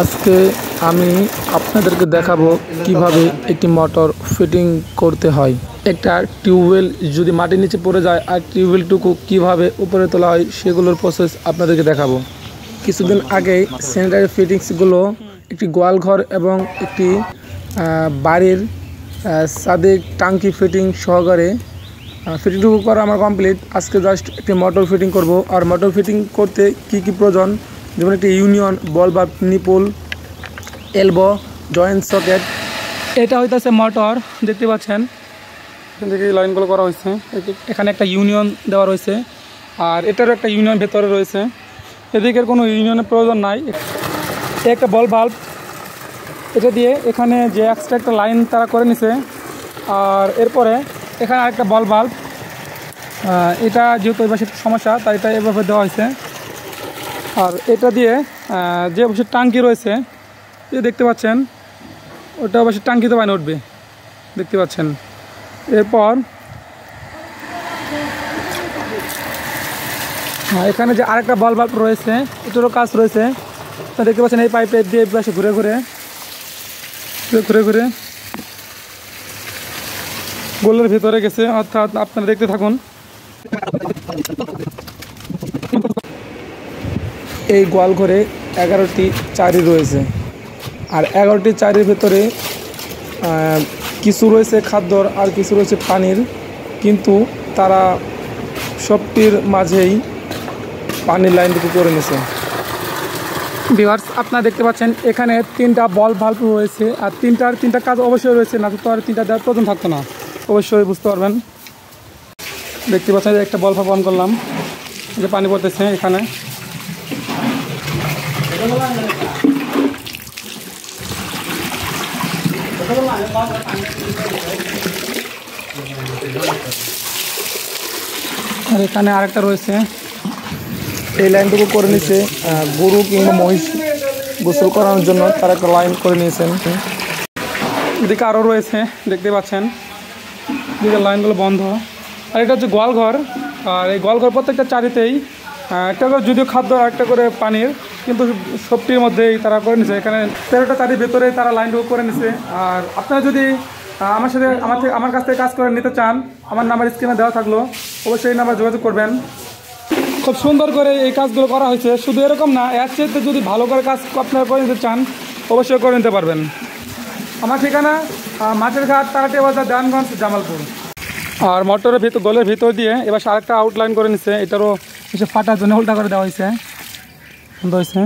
আজকে আমি আপনাদেরকে দেখাবো কিভাবে একটি মোটর ফিটিং করতে হয়। একটা টিউবওয়েল যদি মাটির নিচে পড়ে যায় আর টিউবওয়েলটুকু কিভাবে উপরে তোলা হয় সেগুলোর প্রসেস আপনাদেরকে দেখাবো। কিছুদিন আগেই স্যানিটারি ফিটিংসগুলো একটি গোয়ালঘর এবং একটি বাড়ির ছাদে টাঙ্কি ফিটিং সহকারে ফিটিংটুকু করা আমার কমপ্লিট। আজকে জাস্ট একটি মোটর ফিটিং করব। আর মোটর ফিটিং করতে কি কি প্রয়োজন, যেমন একটি ইউনিয়ন, বল বা নিপুল, এলবো, জয়েন্ট সকেট। এটা হইতেছে মোটর, দেখতে পাচ্ছেন এখান থেকে লাইনগুলো করা হয়েছে। এখানে একটা ইউনিয়ন দেওয়া রয়েছে আর এটারও একটা ইউনিয়ন ভেতরে রয়েছে। এদিকের কোনো ইউনিয়নের প্রয়োজন নাই। একটা বল বাল্ব, এটা দিয়ে এখানে যে এক্সট্রা একটা লাইন তারা করে নিছে। আর এরপরে এখানে আরেকটা বল বাল্ব, এটা যেহেতু এই পাশে সমস্যা তাই এটা এভাবে দেওয়া হয়েছে। আর এটা দিয়ে যে অবশ্যই টাঙ্কি রয়েছে, এই দেখতে পাচ্ছেন, ওটা অবশ্যই টাঙ্কিতে পানি উঠবে, দেখতে পাচ্ছেন। এরপর এখানে যে আরেকটা বল বাল্ব রয়েছে, এটারও কাজ রয়েছে, তা দেখতে পাচ্ছেন। এই পাইপ দিয়ে এই পাশে ঘুরে ঘুরে গোলের ভিতরে গেছে, অর্থাৎ আপনারা দেখতে থাকুন। এই গোয়াল ঘরে 11টি চারি রয়েছে আর 11টি চারির ভেতরে কিছু রয়েছে খাদ্যর আর কিছু রয়েছে পানির, কিন্তু তারা সবটির মাঝেই পানির লাইনটুকু করে নিছে। ভিউয়ার্স, আপনারা দেখতে পাচ্ছেন এখানে 3টা বল বাল্ব রয়েছে আর তিনটা কাজ অবশ্যই রয়েছে, না তো আর 3টা দেওয়ার প্রয়োজন থাকতো না, অবশ্যই বুঝতে পারবেন। দেখতে পাচ্ছেন একটা বল বাল্ব অন করলাম, যে পানি পড়তেছে এখানে। আর এখানে আরেকটা রয়েছে, এই লাইনটুকু করে নিচ্ছে গরু কিংবা মহিষ গোসল করানোর জন্য, তারা একটা লাইন করে নিয়েছেন। এদিকে আরও রয়েছে, দেখতে পাচ্ছেন এদিকে লাইনগুলো বন্ধ। আর এটা হচ্ছে গোয়ালঘর, আর এই গোয়ালঘর প্রত্যেকটা চারিতেই একটা করে যদিও খাদ্য আর একটা করে পানির, কিন্তু সবটির মধ্যেই তারা করে নিছে। এখানে 13টা চারির ভেতরে তারা লাইনটুকু করে নিছে। আর আপনারা যদি আমার কাছ থেকে কাজ করে নিতে চান, আমার নাম্বার স্ক্রিনে দেওয়া থাকলো, অবশ্যই এই নাম্বার যোগাযোগ করবেন। খুব সুন্দর করে এই কাজগুলো করা হয়েছে। শুধু এরকম না, এর চেয়ে যদি ভালো করে কাজ আপনারা করে নিতে চান অবশ্যই করে নিতে পারবেন। আমার ঠিকানা মাছের ঘাট, তারাটিয়া বাজার, দেওয়ানগঞ্জ, জামালপুর। আর মোটরের গোলের ভিতর দিয়ে এবার আরেকটা আউটলাইন করে নিচ্ছে, এটারও ফাটার জন্য উল্টা করে দেওয়া হয়েছে, সুন্দর হয়েছে।